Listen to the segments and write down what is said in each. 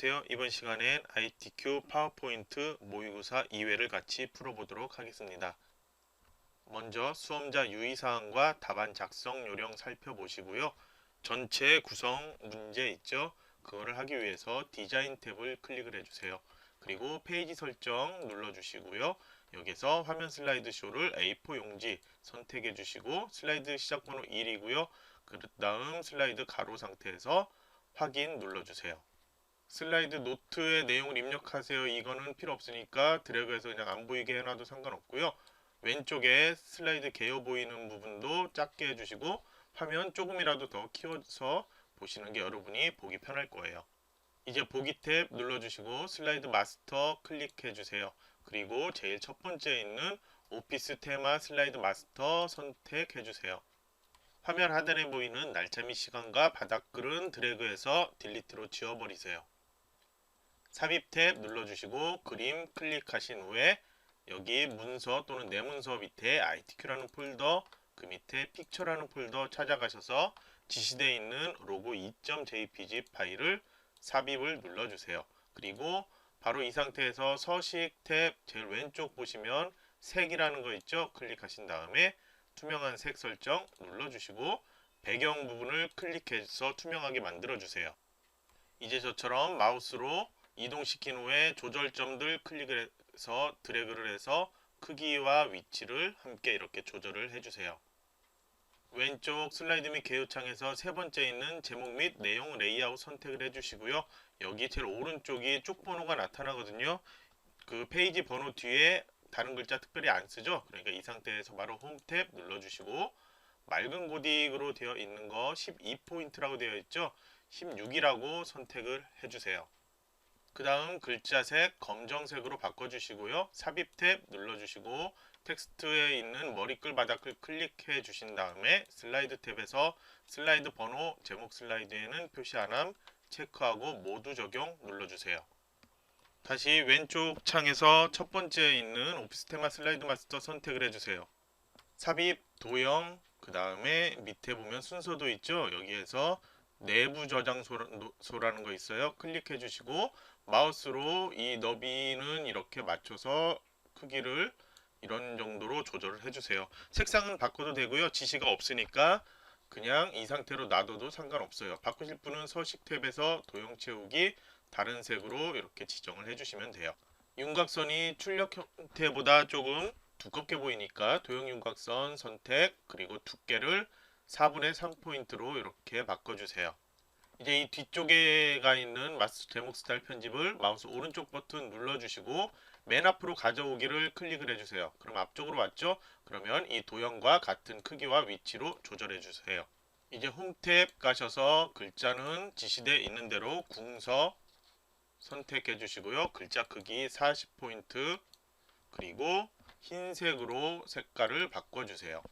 안녕하세요. 이번 시간엔 ITQ 파워포인트 모의고사 2회를 같이 풀어보도록 하겠습니다. 먼저 수험자 유의사항과 답안 작성 요령 살펴보시고요. 전체 구성 문제 있죠? 그거를 하기 위해서 디자인 탭을 클릭을 해주세요. 그리고 페이지 설정 눌러주시고요. 여기서 화면 슬라이드 쇼를 A4 용지 선택해 주시고 슬라이드 시작번호 1이고요. 그 다음 슬라이드 가로 상태에서 확인 눌러주세요. 슬라이드 노트의 내용을 입력하세요. 이거는 필요 없으니까 드래그해서 그냥 안 보이게 해놔도 상관없고요. 왼쪽에 슬라이드 개요 보이는 부분도 작게 해주시고 화면 조금이라도 더 키워서 보시는 게 여러분이 보기 편할 거예요. 이제 보기 탭 눌러주시고 슬라이드 마스터 클릭해 주세요. 그리고 제일 첫 번째에 있는 오피스 테마 슬라이드 마스터 선택해 주세요. 화면 하단에 보이는 날짜 및 시간과 바닥글은 드래그해서 딜리트로 지워버리세요. 삽입 탭 눌러주시고 그림 클릭하신 후에 여기 문서 또는 내 문서 밑에 ITQ라는 폴더, 그 밑에 픽처라는 폴더 찾아가셔서 지시되어 있는 로고 2.jpg 파일을 삽입을 눌러주세요. 그리고 바로 이 상태에서 서식 탭 제일 왼쪽 보시면 색이라는 거 있죠? 클릭하신 다음에 투명한 색 설정 눌러주시고 배경 부분을 클릭해서 투명하게 만들어주세요. 이제 저처럼 마우스로 이동시킨 후에 조절점들 클릭을 해서 드래그를 해서 크기와 위치를 함께 이렇게 조절을 해주세요. 왼쪽 슬라이드 및 개요창에서 세 번째 있는 제목 및 내용 레이아웃 선택을 해주시고요. 여기 제일 오른쪽이 쪽번호가 나타나거든요. 그 페이지 번호 뒤에 다른 글자 특별히 안 쓰죠. 그러니까 이 상태에서 바로 홈 탭 눌러주시고 맑은 고딕으로 되어 있는 거 12포인트라고 되어 있죠. 16이라고 선택을 해주세요. 그 다음 글자색 검정색으로 바꿔주시고요. 삽입 탭 눌러주시고 텍스트에 있는 머리글 바닥을 클릭해 주신 다음에 슬라이드 탭에서 슬라이드 번호 제목 슬라이드에는 표시 안함 체크하고 모두 적용 눌러주세요. 다시 왼쪽 창에서 첫 번째에 있는 오피스 테마 슬라이드 마스터 선택을 해주세요. 삽입, 도형, 그 다음에 밑에 보면 순서도 있죠. 여기에서 내부 저장소라는 거 있어요. 클릭해 주시고 마우스로 이 너비는 이렇게 맞춰서 크기를 이런 정도로 조절을 해주세요. 색상은 바꿔도 되고요. 지시가 없으니까 그냥 이 상태로 놔둬도 상관없어요. 바꾸실 분은 서식 탭에서 도형 채우기 다른 색으로 이렇게 지정을 해주시면 돼요. 윤곽선이 출력 형태보다 조금 두껍게 보이니까 도형 윤곽선 선택 그리고 두께를 4분의 3포인트로 이렇게 바꿔주세요. 이제 이 뒤쪽에 가 있는 마스터 제목 스타일 편집을 마우스 오른쪽 버튼 눌러주시고 맨 앞으로 가져오기를 클릭을 해주세요. 그럼 앞쪽으로 왔죠? 그러면 이 도형과 같은 크기와 위치로 조절해 주세요. 이제 홈 탭 가셔서 글자는 지시되어 있는 대로 궁서 선택해 주시고요. 글자 크기 40포인트 그리고 흰색으로 색깔을 바꿔주세요.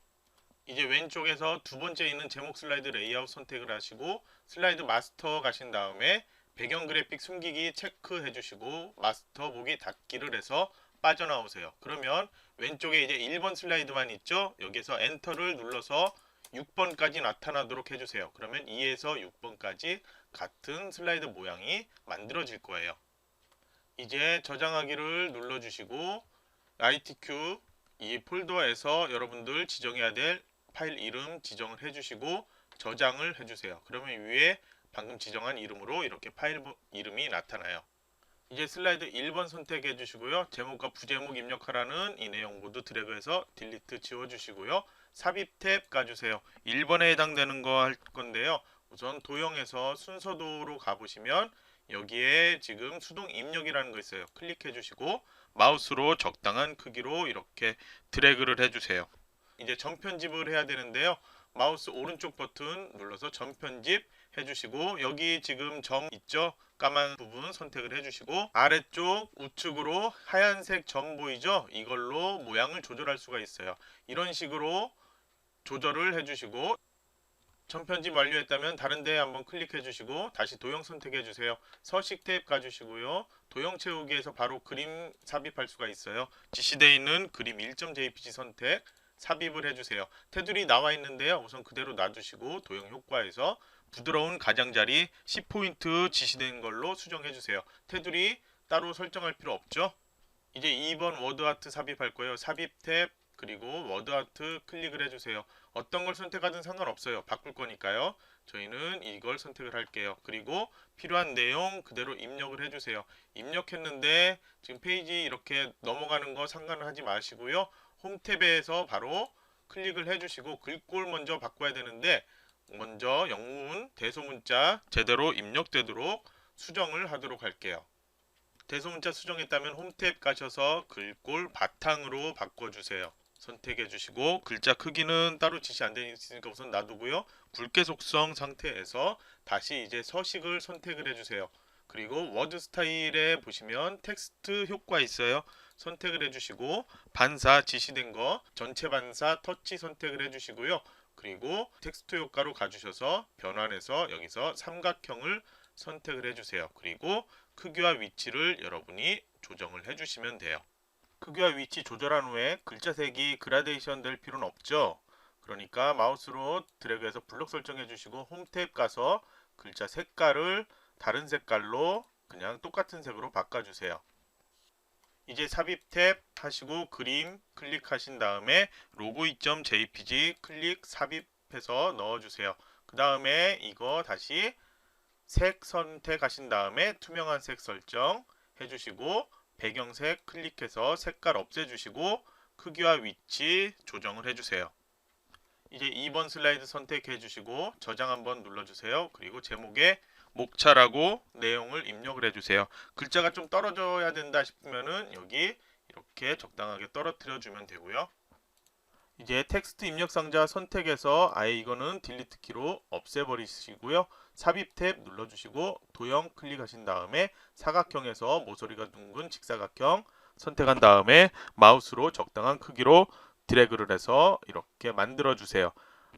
이제 왼쪽에서 두 번째 있는 제목 슬라이드 레이아웃 선택을 하시고 슬라이드 마스터 가신 다음에 배경 그래픽 숨기기 체크해 주시고 마스터 보기 닫기를 해서 빠져나오세요. 그러면 왼쪽에 이제 1번 슬라이드만 있죠? 여기서 엔터를 눌러서 6번까지 나타나도록 해주세요. 그러면 2에서 6번까지 같은 슬라이드 모양이 만들어질 거예요. 이제 저장하기를 눌러주시고 ITQ 이 폴더에서 여러분들 지정해야 될 파일 이름 지정을 해주시고 저장을 해주세요. 그러면 위에 방금 지정한 이름으로 이렇게 파일 이름이 나타나요. 이제 슬라이드 1번 선택해 주시고요. 제목과 부제목 입력하라는 이 내용 모두 드래그해서 딜리트 지워주시고요. 삽입 탭 가주세요. 1번에 해당되는 거 할 건데요. 우선 도형에서 순서도로 가보시면 여기에 지금 수동 입력이라는 거 있어요. 클릭해 주시고 마우스로 적당한 크기로 이렇게 드래그를 해주세요. 이제 전편집을 해야 되는데요. 마우스 오른쪽 버튼 눌러서 전편집 해주시고 여기 지금 점 있죠? 까만 부분 선택을 해주시고 아래쪽 우측으로 하얀색 점 보이죠? 이걸로 모양을 조절할 수가 있어요. 이런 식으로 조절을 해주시고 전편집 완료했다면 다른 데에 한번 클릭해 주시고 다시 도형 선택해 주세요. 서식 탭 가주시고요. 도형 채우기에서 바로 그림 삽입할 수가 있어요. 지시되어 있는 그림 1.jpg 선택 삽입을 해주세요. 테두리 나와 있는데요. 우선 그대로 놔두시고 도형 효과에서 부드러운 가장자리 10포인트 지시된 걸로 수정해주세요. 테두리 따로 설정할 필요 없죠. 이제 2번 워드아트 삽입할 거예요. 삽입 탭 그리고 워드아트 클릭을 해주세요. 어떤 걸 선택하든 상관없어요. 바꿀 거니까요. 저희는 이걸 선택을 할게요. 그리고 필요한 내용 그대로 입력을 해주세요. 입력했는데 지금 페이지 이렇게 넘어가는 거 상관을 하지 마시고요. 홈 탭에서 바로 클릭을 해주시고 글꼴 먼저 바꿔야 되는데 먼저 영문 대소문자 제대로 입력되도록 수정을 하도록 할게요. 대소문자 수정했다면 홈 탭 가셔서 글꼴 바탕으로 바꿔주세요. 선택해 주시고 글자 크기는 따로 지시 안 되어 있으니까 우선 놔두고요. 굵게 속성 상태에서 다시 이제 서식을 선택을 해주세요. 그리고 워드 스타일에 보시면 텍스트 효과 있어요. 선택을 해주시고 반사 지시된 거 전체 반사 터치 선택을 해주시고요. 그리고 텍스트 효과로 가주셔서 변환해서 여기서 삼각형을 선택을 해주세요. 그리고 크기와 위치를 여러분이 조정을 해주시면 돼요. 크기와 위치 조절한 후에 글자 색이 그라데이션 될 필요는 없죠. 그러니까 마우스로 드래그해서 블록 설정해 주시고 홈 탭 가서 글자 색깔을 다른 색깔로 그냥 똑같은 색으로 바꿔주세요. 이제 삽입 탭 하시고 그림 클릭하신 다음에 로고2.jpg 클릭 삽입해서 넣어주세요. 그 다음에 이거 다시 색 선택하신 다음에 투명한 색 설정 해주시고 배경색 클릭해서 색깔 없애주시고 크기와 위치 조정을 해주세요. 이제 2번 슬라이드 선택해 주시고 저장 한번 눌러주세요. 그리고 제목에 목차라고 내용을 입력을 해주세요. 글자가 좀 떨어져야 된다 싶으면은 여기 이렇게 적당하게 떨어뜨려 주면 되고요. 이제 텍스트 입력 상자 선택해서 아예 이거는 딜리트 키로 없애버리시고요. 삽입 탭 눌러주시고 도형 클릭하신 다음에 사각형에서 모서리가 둥근 직사각형 선택한 다음에 마우스로 적당한 크기로 드래그를 해서 이렇게 만들어 주세요.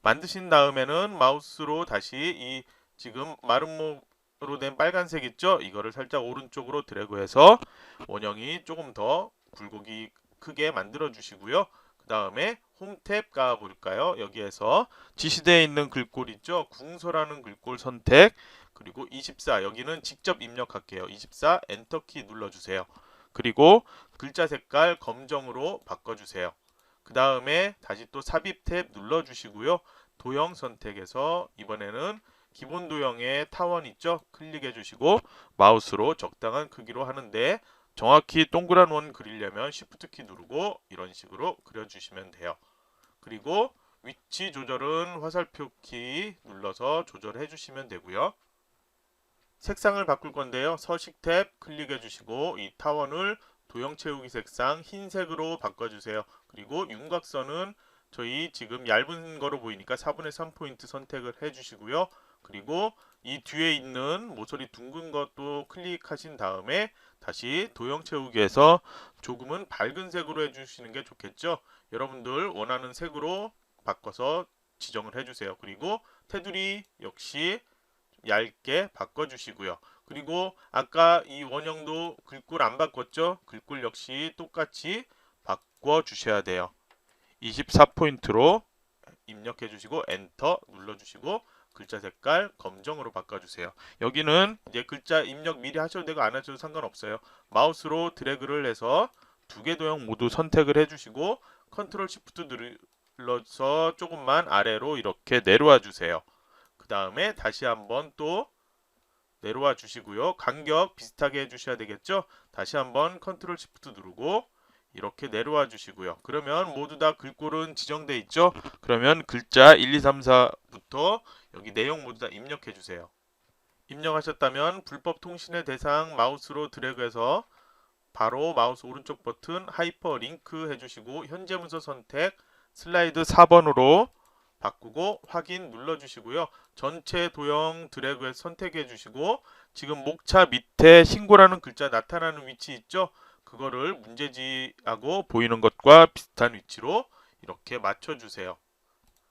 만드신 다음에는 마우스로 다시 이 지금 마름모로 된 빨간색 있죠? 이거를 살짝 오른쪽으로 드래그해서 원형이 조금 더 굴곡이 크게 만들어 주시고요. 그 다음에 홈 탭 가볼까요? 여기에서 지시되어 있는 글꼴 있죠? 궁서라는 글꼴 선택 그리고 24 여기는 직접 입력할게요. 24 엔터키 눌러주세요. 그리고 글자 색깔 검정으로 바꿔주세요. 그 다음에 다시 또 삽입 탭 눌러주시고요. 도형 선택해서 이번에는 기본 도형의 타원 있죠? 클릭해 주시고 마우스로 적당한 크기로 하는데 정확히 동그란 원 그리려면 Shift 키 누르고 이런 식으로 그려주시면 돼요. 그리고 위치 조절은 화살표 키 눌러서 조절해 주시면 되고요. 색상을 바꿀 건데요. 서식 탭 클릭해 주시고 이 타원을 도형 채우기 색상 흰색으로 바꿔주세요. 그리고 윤곽선은 저희 지금 얇은 거로 보이니까 4분의 3포인트 선택을 해주시고요. 그리고 이 뒤에 있는 모서리 둥근 것도 클릭하신 다음에 다시 도형 채우기에서 조금은 밝은 색으로 해주시는 게 좋겠죠. 여러분들 원하는 색으로 바꿔서 지정을 해주세요. 그리고 테두리 역시 얇게 바꿔주시고요. 그리고 아까 이 원형도 글꼴 안 바꿨죠? 글꼴 역시 똑같이 바꿔주셔야 돼요. 24포인트로 입력해 주시고 엔터 눌러주시고 글자 색깔 검정으로 바꿔주세요. 여기는 이제 글자 입력 미리 하셔도 되고 안 하셔도 상관없어요. 마우스로 드래그를 해서 두 개 도형 모두 선택을 해주시고 컨트롤 시프트 눌러서 조금만 아래로 이렇게 내려와 주세요. 그 다음에 다시 한번 또 내려와 주시고요. 간격 비슷하게 해주셔야 되겠죠. 다시 한번 컨트롤 시프트 누르고 이렇게 내려와 주시고요. 그러면 모두 다 글꼴은 지정돼 있죠. 그러면 글자 1, 2, 3, 4부터 여기 내용 모두 다 입력해 주세요. 입력하셨다면 불법 통신의 대상 마우스로 드래그해서 바로 마우스 오른쪽 버튼 하이퍼 링크 해주시고 현재 문서 선택 슬라이드 4번으로 바꾸고 확인 눌러주시고요. 전체 도형 드래그해서 선택해 주시고 지금 목차 밑에 신고라는 글자 나타나는 위치 있죠? 그거를 문제지하고 보이는 것과 비슷한 위치로 이렇게 맞춰주세요.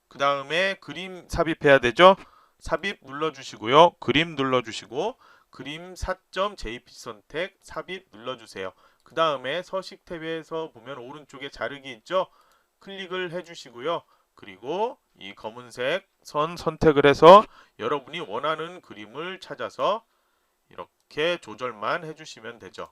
그 다음에 그림 삽입해야 되죠? 삽입 눌러주시고요. 그림 눌러주시고 그림 4.jpg 선택 삽입 눌러주세요. 그 다음에 서식 탭에서 보면 오른쪽에 자르기 있죠? 클릭을 해주시고요. 그리고 이 검은색 선 선택을 해서 여러분이 원하는 그림을 찾아서 이렇게 조절만 해주시면 되죠.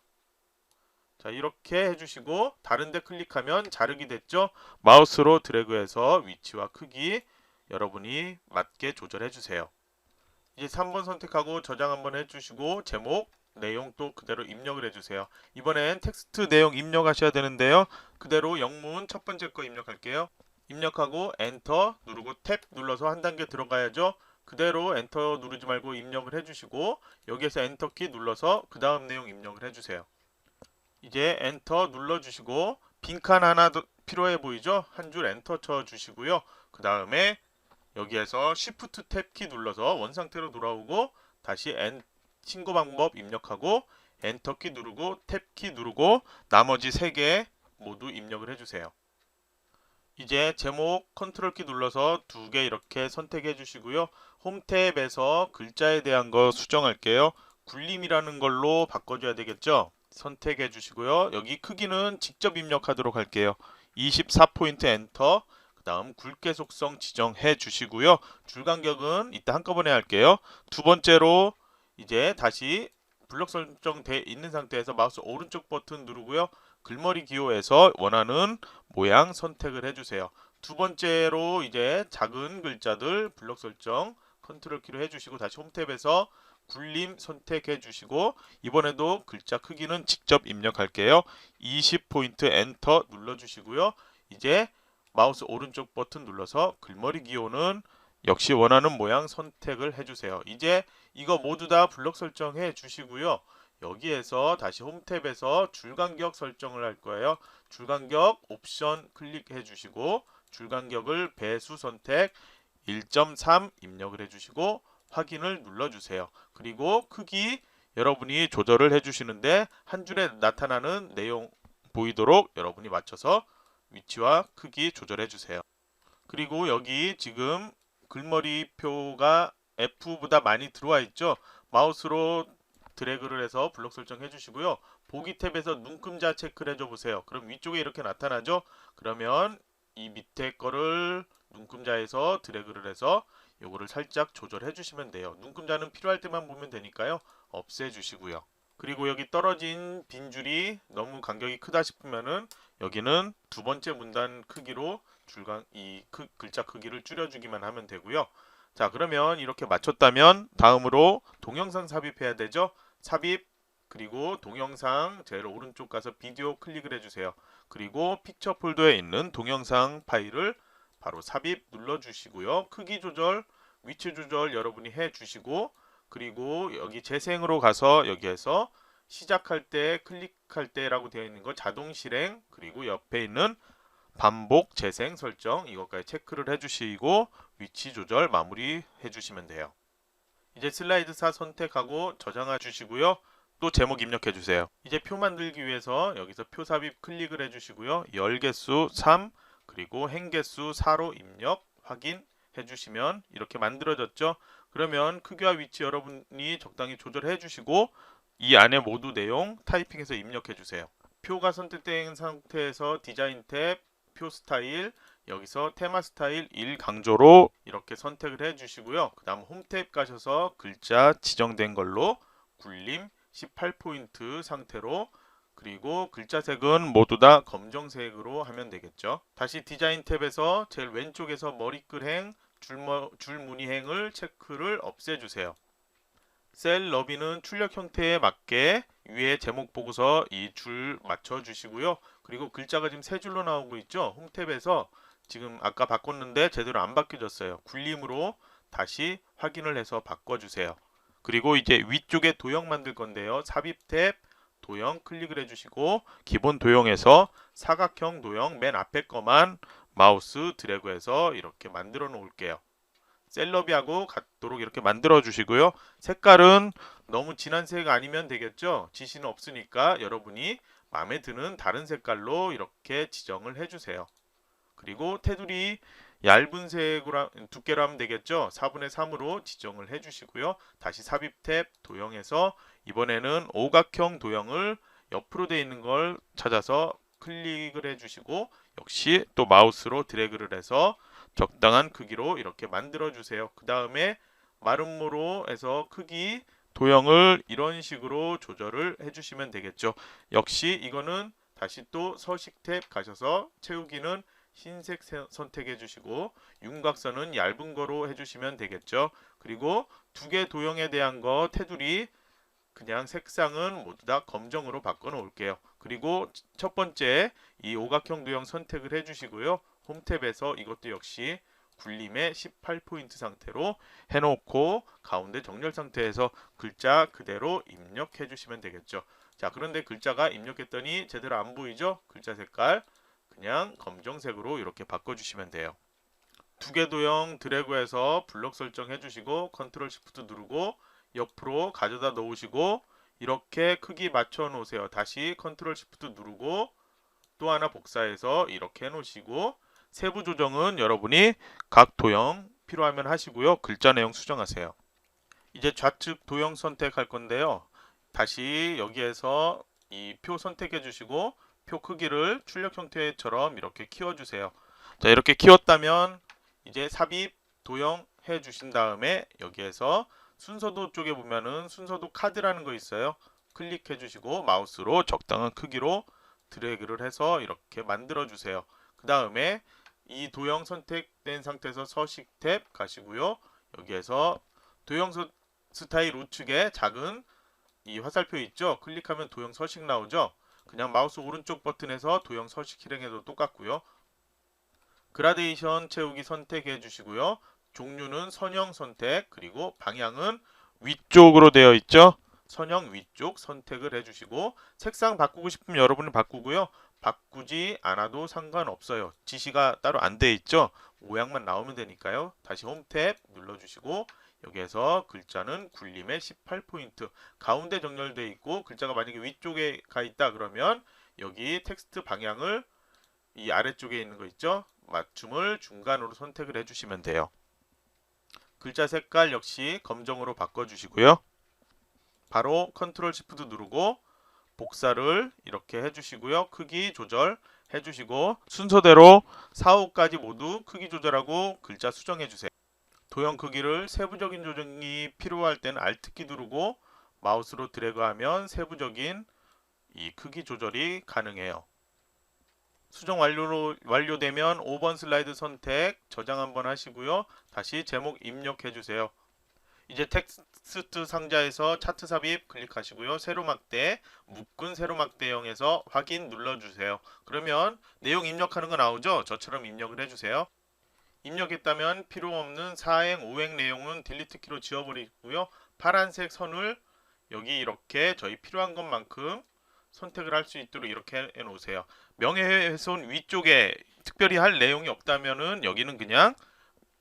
자, 이렇게 해주시고 다른 데 클릭하면 자르기 됐죠? 마우스로 드래그해서 위치와 크기 여러분이 맞게 조절해 주세요. 이제 3번 선택하고 저장 한번 해주시고 제목, 내용 또 그대로 입력을 해주세요. 이번엔 텍스트 내용 입력하셔야 되는데요. 그대로 영문 첫 번째 거 입력할게요. 입력하고 엔터 누르고 탭 눌러서 한 단계 들어가야죠. 그대로 엔터 누르지 말고 입력을 해주시고 여기에서 엔터키 눌러서 그 다음 내용 입력을 해주세요. 이제 엔터 눌러주시고 빈칸 하나 더 필요해 보이죠? 한 줄 엔터 쳐주시고요. 그 다음에 여기에서 Shift 탭 키 눌러서 원상태로 돌아오고 다시 신고 방법 입력하고 엔터 키 누르고 탭 키 누르고 나머지 3개 모두 입력을 해주세요. 이제 제목 컨트롤 키 눌러서 2개 이렇게 선택해 주시고요. 홈 탭에서 글자에 대한 거 수정할게요. 굴림이라는 걸로 바꿔줘야 되겠죠? 선택해 주시고요. 여기 크기는 직접 입력하도록 할게요. 24포인트 엔터. 그 다음 굵게 속성 지정해 주시고요. 줄 간격은 이따 한꺼번에 할게요. 두 번째로 이제 다시 블럭 설정돼 있는 상태에서 마우스 오른쪽 버튼 누르고요. 글머리 기호에서 원하는 모양 선택을 해주세요. 두 번째로 이제 작은 글자들 블럭 설정 컨트롤 키로 해주시고 다시 홈 탭에서 굴림 선택해 주시고 이번에도 글자 크기는 직접 입력할게요. 20포인트 엔터 눌러주시고요. 이제 마우스 오른쪽 버튼 눌러서 글머리 기호는 역시 원하는 모양 선택을 해주세요. 이제 이거 모두 다 블럭 설정해 주시고요. 여기에서 다시 홈 탭에서 줄간격 설정을 할 거예요. 줄간격 옵션 클릭해 주시고 줄간격을 배수 선택 1.3 입력을 해주시고 확인을 눌러주세요. 그리고 크기 여러분이 조절을 해주시는데 한 줄에 나타나는 내용 보이도록 여러분이 맞춰서 위치와 크기 조절해 주세요. 그리고 여기 지금 글머리표가 F보다 많이 들어와 있죠. 마우스로 드래그를 해서 블럭 설정해 주시고요. 보기 탭에서 눈금자 체크를 해줘 보세요. 그럼 위쪽에 이렇게 나타나죠. 그러면 이 밑에 거를 눈금자에서 드래그를 해서 요거를 살짝 조절해 주시면 돼요. 눈금자는 필요할 때만 보면 되니까요. 없애 주시고요. 그리고 여기 떨어진 빈 줄이 너무 간격이 크다 싶으면은 여기는 두 번째 문단 크기로 글자 크기를 줄여주기만 하면 되고요. 자, 그러면 이렇게 맞췄다면 다음으로 동영상 삽입해야 되죠. 삽입 그리고 동영상 제일 오른쪽 가서 비디오 클릭을 해주세요. 그리고 픽처 폴더에 있는 동영상 파일을 바로 삽입 눌러주시고요. 크기 조절, 위치 조절 여러분이 해주시고 그리고 여기 재생으로 가서 여기에서 시작할 때 클릭할 때라고 되어 있는 거 자동 실행 그리고 옆에 있는 반복 재생 설정 이것까지 체크를 해주시고 위치 조절 마무리 해주시면 돼요. 이제 슬라이드 4 선택하고 저장해 주시고요. 또 제목 입력해 주세요. 이제 표 만들기 위해서 여기서 표 삽입 클릭을 해주시고요. 열 개수 3 그리고 행 개수 4로 입력 확인해 주시면 이렇게 만들어졌죠. 그러면 크기와 위치 여러분이 적당히 조절해 주시고 이 안에 모두 내용 타이핑해서 입력해 주세요. 표가 선택된 상태에서 디자인 탭, 표 스타일, 여기서 테마 스타일 1 강조로 이렇게 선택을 해 주시고요. 그 다음 홈 탭 가셔서 글자 지정된 걸로 굴림 18포인트 상태로 그리고 글자 색은 모두 다 검정색으로 하면 되겠죠. 다시 디자인 탭에서 제일 왼쪽에서 머리글행, 줄무늬행을 체크를 없애주세요. 셀 너비는 출력 형태에 맞게 위에 제목 보고서 이 줄 맞춰주시고요. 그리고 글자가 지금 세 줄로 나오고 있죠. 홈 탭에서 지금 아까 바꿨는데 제대로 안 바뀌어졌어요. 굴림으로 다시 확인을 해서 바꿔주세요. 그리고 이제 위쪽에 도형 만들 건데요. 삽입 탭 도형 클릭을 해주시고 기본 도형에서 사각형 도형 맨 앞에 거만 마우스 드래그해서 이렇게 만들어 놓을게요. 셀러비하고 같도록 이렇게 만들어 주시고요. 색깔은 너무 진한 색 아니면 되겠죠. 지시는 없으니까 여러분이 마음에 드는 다른 색깔로 이렇게 지정을 해주세요. 그리고 테두리 얇은 색으로 두께로 하면 되겠죠. 4분의 3으로 지정을 해주시고요. 다시 삽입 탭 도형에서 이번에는 오각형 도형을 옆으로 되어 있는 걸 찾아서 클릭을 해주시고 역시 또 마우스로 드래그를 해서 적당한 크기로 이렇게 만들어 주세요. 그 다음에 마름모로 해서 크기 도형을 이런 식으로 조절을 해주시면 되겠죠. 역시 이거는 다시 또 서식 탭 가셔서 채우기는 흰색 선택해 주시고 윤곽선은 얇은 거로 해주시면 되겠죠. 그리고 두 개 도형에 대한 거 테두리 그냥 색상은 모두 다 검정으로 바꿔 놓을게요. 그리고 첫 번째 이 오각형 도형 선택을 해주시고요. 홈 탭에서 이것도 역시 굴림의 18포인트 상태로 해놓고 가운데 정렬 상태에서 글자 그대로 입력해 주시면 되겠죠. 자, 그런데 글자가 입력했더니 제대로 안 보이죠? 글자 색깔 그냥 검정색으로 이렇게 바꿔주시면 돼요. 두 개 도형 드래그해서 블럭 설정해 주시고 컨트롤 시프트 누르고 옆으로 가져다 놓으시고 이렇게 크기 맞춰 놓으세요. 다시 컨트롤 시프트 누르고 또 하나 복사해서 이렇게 해 놓으시고 세부 조정은 여러분이 각 도형 필요하면 하시고요. 글자 내용 수정하세요. 이제 좌측 도형 선택할 건데요. 다시 여기에서 이 표 선택해 주시고 표 크기를 출력 형태처럼 이렇게 키워 주세요. 자, 이렇게 키웠다면 이제 삽입 도형 해 주신 다음에 여기에서 순서도 쪽에 보면은 순서도 카드라는 거 있어요. 클릭해 주시고 마우스로 적당한 크기로 드래그를 해서 이렇게 만들어 주세요. 그 다음에 이 도형 선택된 상태에서 서식 탭 가시고요. 여기에서 도형 스타일 우측에 작은 이 화살표 있죠? 클릭하면 도형 서식 나오죠? 그냥 마우스 오른쪽 버튼에서 도형 서식 실행해도 똑같고요. 그라데이션 채우기 선택해 주시고요. 종류는 선형 선택, 그리고 방향은 위쪽으로 되어 있죠? 선형 위쪽 선택을 해주시고 색상 바꾸고 싶으면 여러분이 바꾸고요. 바꾸지 않아도 상관없어요. 지시가 따로 안 돼 있죠? 모양만 나오면 되니까요. 다시 홈 탭 눌러주시고 여기에서 글자는 굴림의 18포인트 가운데 정렬되어 있고 글자가 만약에 위쪽에 가 있다 그러면 여기 텍스트 방향을 이 아래쪽에 있는 거 있죠? 맞춤을 중간으로 선택을 해주시면 돼요. 글자 색깔 역시 검정으로 바꿔주시고요. 바로 컨트롤 시프트 누르고 복사를 이렇게 해주시고요. 크기 조절 해주시고 순서대로 4, 5까지 모두 크기 조절하고 글자 수정해주세요. 도형 크기를 세부적인 조정이 필요할 때는 Alt키 누르고 마우스로 드래그하면 세부적인 이 크기 조절이 가능해요. 수정 완료되면 5번 슬라이드 선택 저장 한번 하시고요. 다시 제목 입력해 주세요. 이제 텍스트 상자에서 차트 삽입 클릭하시고요. 세로 막대, 묶은 세로 막대형에서 확인 눌러주세요. 그러면 내용 입력하는 거 나오죠? 저처럼 입력을 해주세요. 입력했다면 필요 없는 4행, 5행 내용은 딜리트 키로 지워버리고요. 파란색 선을 여기 이렇게 저희 필요한 것만큼 선택을 할 수 있도록 이렇게 해놓으세요. 명예훼손 위쪽에 특별히 할 내용이 없다면은 여기는 그냥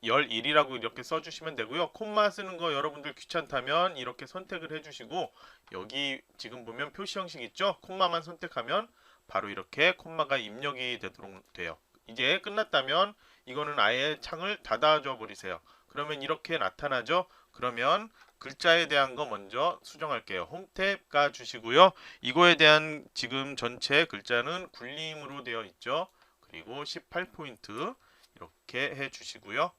11이라고 이렇게 써주시면 되고요. 콤마 쓰는 거 여러분들 귀찮다면 이렇게 선택을 해주시고 여기 지금 보면 표시 형식 있죠? 콤마만 선택하면 바로 이렇게 콤마가 입력이 되도록 돼요. 이제 끝났다면 이거는 아예 창을 닫아줘 버리세요. 그러면 이렇게 나타나죠? 그러면 글자에 대한 거 먼저 수정할게요. 홈 탭 가주시고요. 이거에 대한 지금 전체 글자는 굴림으로 되어 있죠. 그리고 18포인트 이렇게 해주시고요.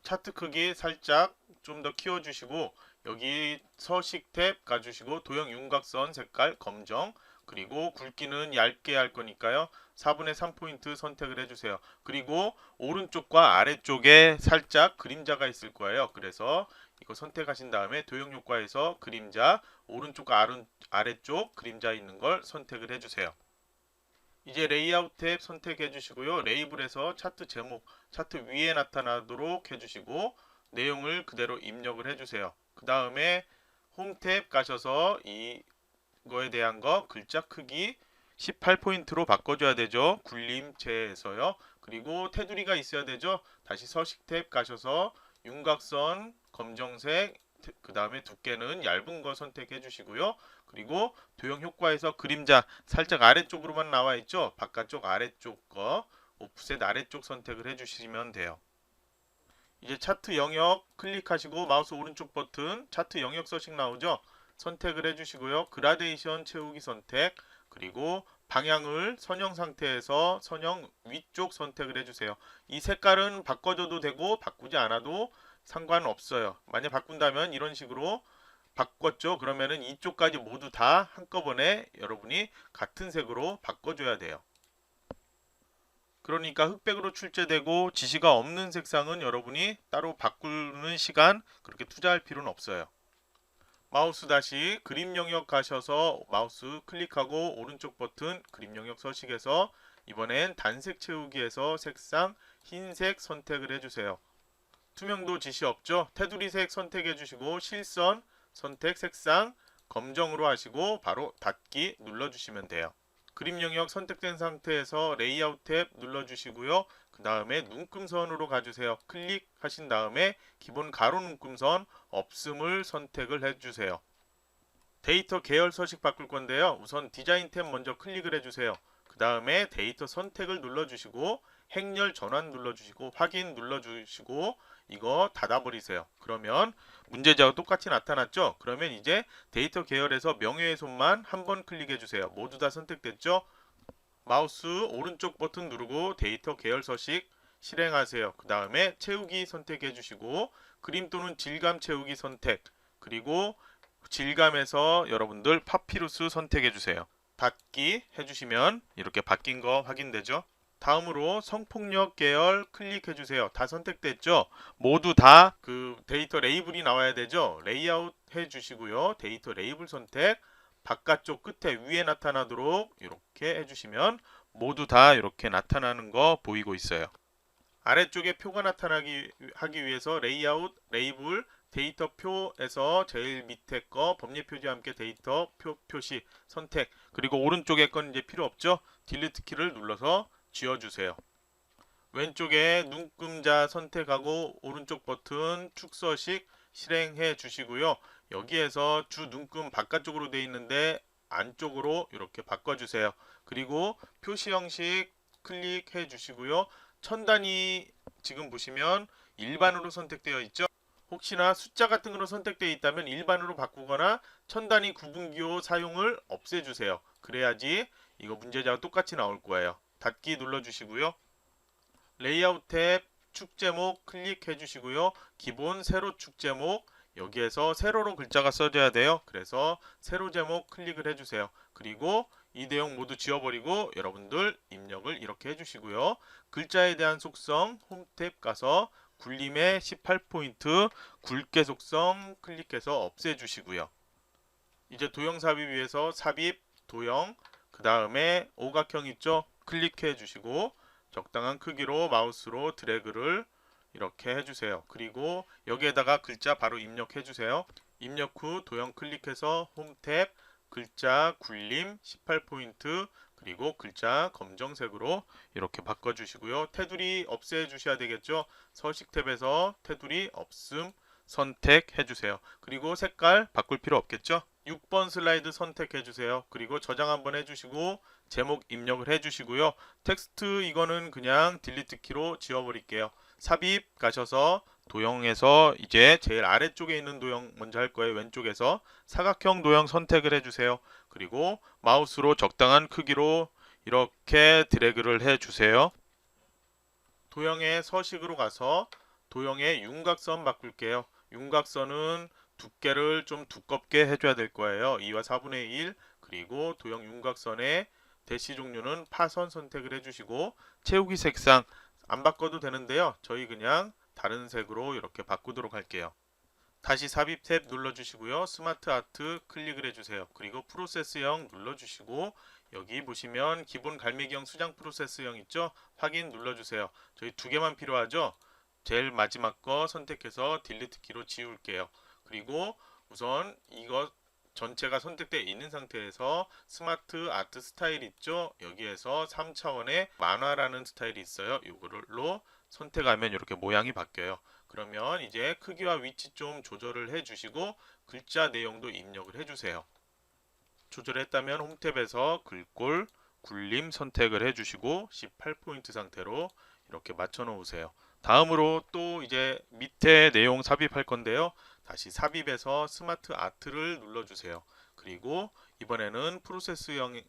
차트 크기 살짝 좀 더 키워주시고 여기 서식 탭 가주시고 도형 윤곽선 색깔 검정 그리고 굵기는 얇게 할 거니까요. 4분의 3포인트 선택을 해주세요. 그리고 오른쪽과 아래쪽에 살짝 그림자가 있을 거예요. 그래서 이거 선택하신 다음에 도형 효과에서 그림자 오른쪽과 아래쪽 그림자 있는 걸 선택을 해주세요. 이제 레이아웃 탭 선택해 주시고요. 레이블에서 차트 제목, 차트 위에 나타나도록 해주시고 내용을 그대로 입력을 해주세요. 그 다음에 홈 탭 가셔서 이거에 대한 거 글자 크기 18포인트로 바꿔줘야 되죠. 굴림체에서요. 그리고 테두리가 있어야 되죠. 다시 서식 탭 가셔서 윤곽선 검정색 그 다음에 두께는 얇은 거 선택해 주시고요. 그리고 도형 효과에서 그림자 살짝 아래쪽으로만 나와 있죠. 바깥쪽 아래쪽 거 오프셋 아래쪽 선택을 해주시면 돼요. 이제 차트 영역 클릭하시고 마우스 오른쪽 버튼 차트 영역 서식 나오죠. 선택을 해주시고요. 그라데이션 채우기 선택 그리고 방향을 선형 상태에서 선형 위쪽 선택을 해주세요. 이 색깔은 바꿔줘도 되고 바꾸지 않아도 상관없어요. 만약 바꾼다면 이런 식으로 바꿨죠. 그러면은 이쪽까지 모두 다 한꺼번에 여러분이 같은 색으로 바꿔줘야 돼요. 그러니까 흑백으로 출제되고 지시가 없는 색상은 여러분이 따로 바꾸는 시간 그렇게 투자할 필요는 없어요. 마우스 다시 그림 영역 가셔서 마우스 클릭하고 오른쪽 버튼 그림 영역 서식에서 이번엔 단색 채우기에서 색상 흰색 선택을 해주세요. 투명도 지시 없죠? 테두리색 선택해 주시고 실선 선택 색상 검정으로 하시고 바로 닫기 눌러주시면 돼요. 그림 영역 선택된 상태에서 레이아웃 탭 눌러주시고요. 그 다음에 눈금선으로 가주세요. 클릭하신 다음에 기본 가로 눈금선 없음을 선택을 해주세요. 데이터 계열 서식 바꿀 건데요. 우선 디자인 탭 먼저 클릭을 해주세요. 그 다음에 데이터 선택을 눌러주시고 행렬 전환 눌러주시고 확인 눌러주시고 이거 닫아버리세요. 그러면 문제자가 똑같이 나타났죠? 그러면 이제 데이터 계열에서 명예훼손만 한 번 클릭해주세요. 모두 다 선택됐죠? 마우스 오른쪽 버튼 누르고 데이터 계열 서식 실행하세요. 그 다음에 채우기 선택해주시고 그림 또는 질감 채우기 선택 그리고 질감에서 여러분들 파피루스 선택해주세요. 닫기 해주시면 이렇게 바뀐 거 확인되죠? 다음으로 성폭력 계열 클릭해주세요. 다 선택됐죠? 모두 다 그 데이터 레이블이 나와야 되죠? 레이아웃 해주시고요. 데이터 레이블 선택 바깥쪽 끝에 위에 나타나도록 이렇게 해주시면 모두 다 이렇게 나타나는 거 보이고 있어요. 아래쪽에 표가 나타나기 하기 위해서 레이아웃, 레이블, 데이터 표에서 제일 밑에 거 법례 표지와 함께 데이터 표시 선택 그리고 오른쪽에 건 이제 필요 없죠? 딜리트 키를 눌러서 지워주세요. 왼쪽에 눈금자 선택하고 오른쪽 버튼 축서식 실행해 주시고요. 여기에서 주 눈금 바깥쪽으로 되어 있는데 안쪽으로 이렇게 바꿔주세요. 그리고 표시 형식 클릭해 주시고요. 천 단위 지금 보시면 일반으로 선택되어 있죠. 혹시나 숫자 같은 거로 선택되어 있다면 일반으로 바꾸거나 천 단위 구분기호 사용을 없애주세요. 그래야지 이거 문제자가 똑같이 나올 거예요. 닫기 눌러주시고요. 레이아웃 탭 축 제목 클릭해 주시고요. 기본 세로 축 제목 여기에서 세로로 글자가 써져야 돼요. 그래서 세로 제목 클릭을 해주세요. 그리고 이 내용 모두 지워버리고 여러분들 입력을 이렇게 해주시고요. 글자에 대한 속성 홈 탭 가서 굴림의 18포인트 굵게 속성 클릭해서 없애주시고요. 이제 도형 삽입 위해서 삽입 도형 그 다음에 오각형 있죠? 클릭해 주시고 적당한 크기로 마우스로 드래그를 이렇게 해주세요. 그리고 여기에다가 글자 바로 입력해 주세요. 입력 후 도형 클릭해서 홈 탭 글자 굴림 18포인트 그리고 글자 검정색으로 이렇게 바꿔주시고요. 테두리 없애 주셔야 되겠죠. 서식 탭에서 테두리 없음 선택해 주세요. 그리고 색깔 바꿀 필요 없겠죠. 6번 슬라이드 선택해 주세요. 그리고 저장 한번 해주시고 제목 입력을 해주시고요. 텍스트 이거는 그냥 딜리트 키로 지워버릴게요. 삽입 가셔서 도형에서 이제 제일 아래쪽에 있는 도형 먼저 할 거예요. 왼쪽에서 사각형 도형 선택을 해주세요. 그리고 마우스로 적당한 크기로 이렇게 드래그를 해주세요. 도형의 서식으로 가서 도형의 윤곽선 바꿀게요. 윤곽선은 두께를 좀 두껍게 해줘야 될 거예요. 2와 4분의 1 그리고 도형 윤곽선의 대시 종류는 파선 선택을 해주시고 채우기 색상 안 바꿔도 되는데요. 저희 그냥 다른 색으로 이렇게 바꾸도록 할게요. 다시 삽입 탭 눌러주시고요. 스마트 아트 클릭을 해주세요. 그리고 프로세스형 눌러주시고 여기 보시면 기본 갈매기형 수장 프로세스형 있죠? 확인 눌러주세요. 저희 두 개만 필요하죠? 제일 마지막 거 선택해서 딜리트 키로 지울게요. 그리고 우선 이거 전체가 선택되어 있는 상태에서 스마트 아트 스타일 있죠? 여기에서 3차원의 만화라는 스타일이 있어요. 이걸로 선택하면 이렇게 모양이 바뀌어요. 그러면 이제 크기와 위치 좀 조절을 해주시고 글자 내용도 입력을 해주세요. 조절했다면 홈탭에서 글꼴, 굴림 선택을 해주시고 18포인트 상태로 이렇게 맞춰 놓으세요. 다음으로 또 이제 밑에 내용 삽입할 건데요. 다시 삽입해서 스마트 아트를 눌러주세요. 그리고 이번에는 프로세스형이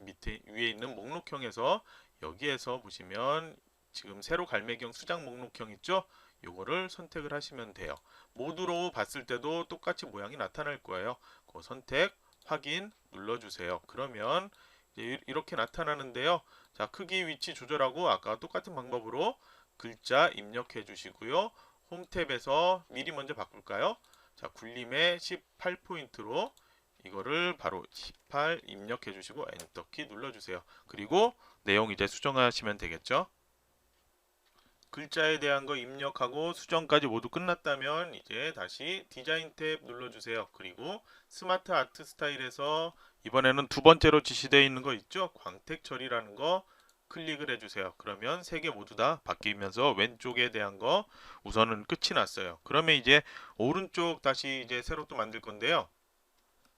밑에 위에 있는 목록형에서 여기에서 보시면 지금 세로 갈매경 수장 목록형 있죠? 요거를 선택을 하시면 돼요. 모두로 봤을 때도 똑같이 모양이 나타날 거예요. 그 선택, 확인 눌러주세요. 그러면 이제 이렇게 나타나는데요. 자, 크기 위치 조절하고 아까 똑같은 방법으로 글자 입력해 주시고요. 홈 탭에서 미리 먼저 바꿀까요? 자, 굴림의 18포인트로 이거를 바로 18 입력해 주시고 엔터키 눌러주세요. 그리고 내용 이제 수정하시면 되겠죠. 글자에 대한 거 입력하고 수정까지 모두 끝났다면 이제 다시 디자인 탭 눌러주세요. 그리고 스마트 아트 스타일에서 이번에는 두 번째로 지시되어 있는 거 있죠? 광택 처리라는 거 클릭을 해주세요. 그러면 세 개 모두 다 바뀌면서 왼쪽에 대한 거 우선은 끝이 났어요. 그러면 이제 오른쪽 다시 이제 새로 또 만들 건데요.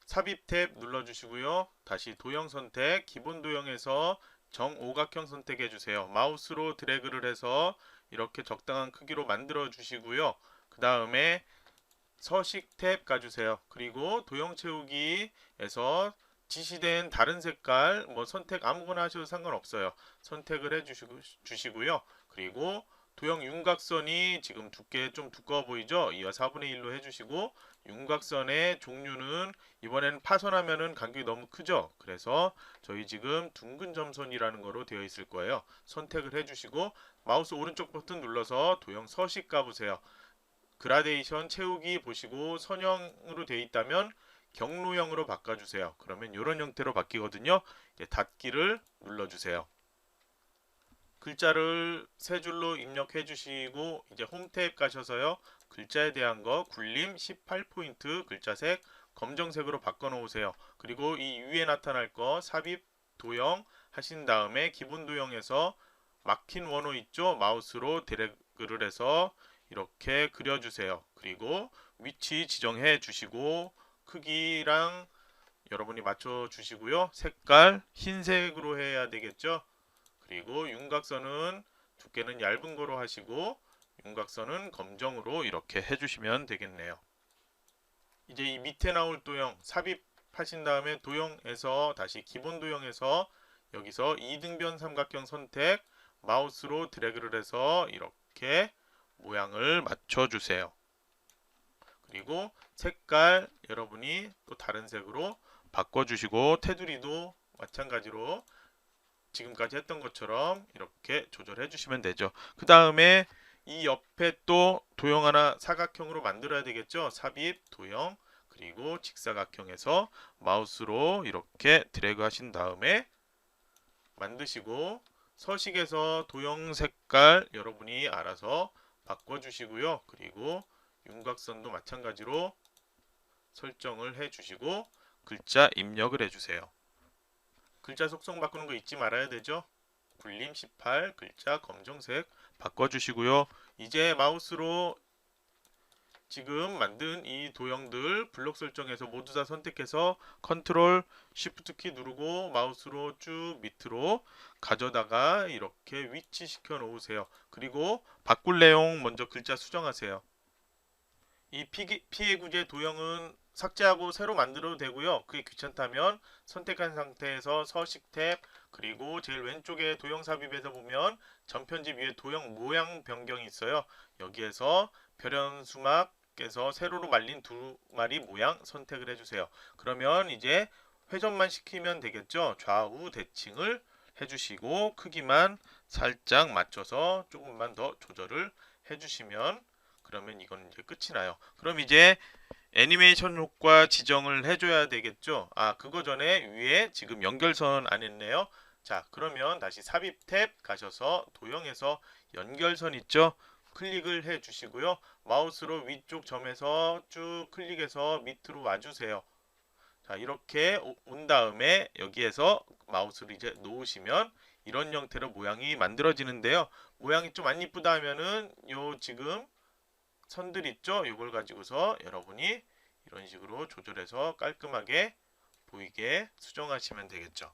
삽입 탭 눌러주시고요. 다시 도형 선택, 기본 도형에서 정오각형 선택해 주세요. 마우스로 드래그를 해서 이렇게 적당한 크기로 만들어 주시고요. 그 다음에 서식 탭 가주세요. 그리고 도형 채우기에서 지시된 다른 색깔 뭐 선택 아무거나 하셔도 상관없어요. 선택을 해 주시고요. 그리고 도형 윤곽선이 지금 두께 좀 두꺼워 보이죠? 이와 4분의 1로 해주시고 윤곽선의 종류는 이번에는 파선하면은 간격이 너무 크죠? 그래서 저희 지금 둥근 점선이라는 거로 되어 있을 거예요. 선택을 해주시고 마우스 오른쪽 버튼 눌러서 도형 서식 가보세요. 그라데이션 채우기 보시고 선형으로 되어 있다면 경로형으로 바꿔주세요. 그러면 이런 형태로 바뀌거든요. 이제 닫기를 눌러주세요. 글자를 세 줄로 입력해 주시고 이제 홈 탭 가셔서요. 글자에 대한 거 굴림 18포인트 글자색 검정색으로 바꿔 놓으세요. 그리고 이 위에 나타날 거 삽입 도형 하신 다음에 기본 도형에서 막힌 원호 있죠? 마우스로 드래그를 해서 이렇게 그려주세요. 그리고 위치 지정해 주시고 크기랑 여러분이 맞춰 주시고요. 색깔 흰색으로 해야 되겠죠? 그리고 윤곽선은 두께는 얇은 거로 하시고 윤곽선은 검정으로 이렇게 해주시면 되겠네요. 이제 이 밑에 나올 도형 삽입하신 다음에 도형에서 다시 기본 도형에서 여기서 이등변 삼각형 선택 마우스로 드래그를 해서 이렇게 모양을 맞춰주세요. 그리고 색깔 여러분이 또 다른 색으로 바꿔주시고 테두리도 마찬가지로 지금까지 했던 것처럼 이렇게 조절해 주시면 되죠. 그 다음에 이 옆에 또 도형 하나 사각형으로 만들어야 되겠죠. 삽입, 도형, 그리고 직사각형에서 마우스로 이렇게 드래그 하신 다음에 만드시고 서식에서 도형 색깔 여러분이 알아서 바꿔주시고요. 그리고 윤곽선도 마찬가지로 설정을 해주시고 글자 입력을 해주세요. 글자 속성 바꾸는 거 잊지 말아야 되죠. 굴림 18 글자 검정색 바꿔주시고요. 이제 마우스로 지금 만든 이 도형들 블록 설정에서 모두 다 선택해서 컨트롤 쉬프트 키 누르고 마우스로 쭉 밑으로 가져다가 이렇게 위치시켜 놓으세요. 그리고 바꿀 내용 먼저 글자 수정하세요. 이 피해 구제 도형은 삭제하고 새로 만들어도 되고요. 그게 귀찮다면 선택한 상태에서 서식 탭 그리고 제일 왼쪽에 도형 삽입에서 보면 전편집 위에 도형 모양 변경이 있어요. 여기에서 별연 수막에서 세로로 말린 두 마리 모양 선택을 해주세요. 그러면 이제 회전만 시키면 되겠죠. 좌우 대칭을 해주시고 크기만 살짝 맞춰서 조금만 더 조절을 해주시면 그러면 이건 이제 끝이 나요. 그럼 이제 애니메이션 효과 지정을 해줘야 되겠죠. 아, 그거 전에 위에 지금 연결선 안 했네요. 자, 그러면 다시 삽입 탭 가셔서 도형에서 연결선 있죠. 클릭을 해 주시고요. 마우스로 위쪽 점에서 쭉 클릭해서 밑으로 와주세요. 자, 이렇게 온 다음에 여기에서 마우스를 이제 놓으시면 이런 형태로 모양이 만들어지는데요. 모양이 좀 안 이쁘다 하면은 요 지금 선들 있죠? 이걸 가지고서 여러분이 이런 식으로 조절해서 깔끔하게 보이게 수정하시면 되겠죠.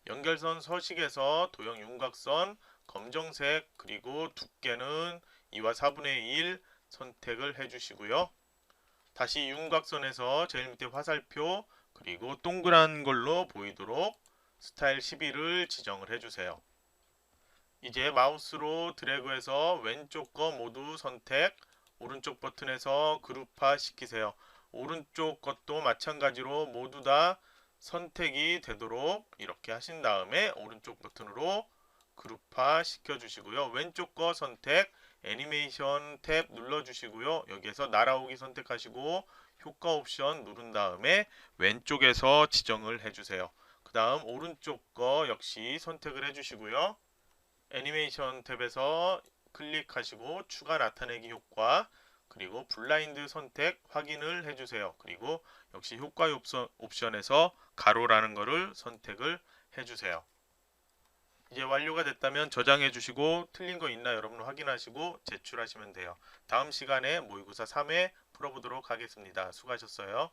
연결선 서식에서 도형 윤곽선 검정색 그리고 두께는 2와 4분의 1 선택을 해주시고요. 다시 윤곽선에서 제일 밑에 화살표 그리고 동그란 걸로 보이도록 스타일 12를 지정을 해주세요. 이제 마우스로 드래그해서 왼쪽 거 모두 선택, 오른쪽 버튼에서 그룹화 시키세요. 오른쪽 것도 마찬가지로 모두 다 선택이 되도록 이렇게 하신 다음에 오른쪽 버튼으로 그룹화 시켜주시고요. 왼쪽 거 선택, 애니메이션 탭 눌러주시고요. 여기에서 날아오기 선택하시고 효과 옵션 누른 다음에 왼쪽에서 지정을 해주세요. 그 다음 오른쪽 거 역시 선택을 해주시고요. 애니메이션 탭에서 클릭하시고 추가 나타내기 효과 그리고 블라인드 선택 확인을 해주세요. 그리고 역시 효과 옵션에서 가로라는 것을 선택을 해주세요. 이제 완료가 됐다면 저장해 주시고 틀린 거 있나 여러분 확인하시고 제출하시면 돼요. 다음 시간에 모의고사 3회 풀어보도록 하겠습니다. 수고하셨어요.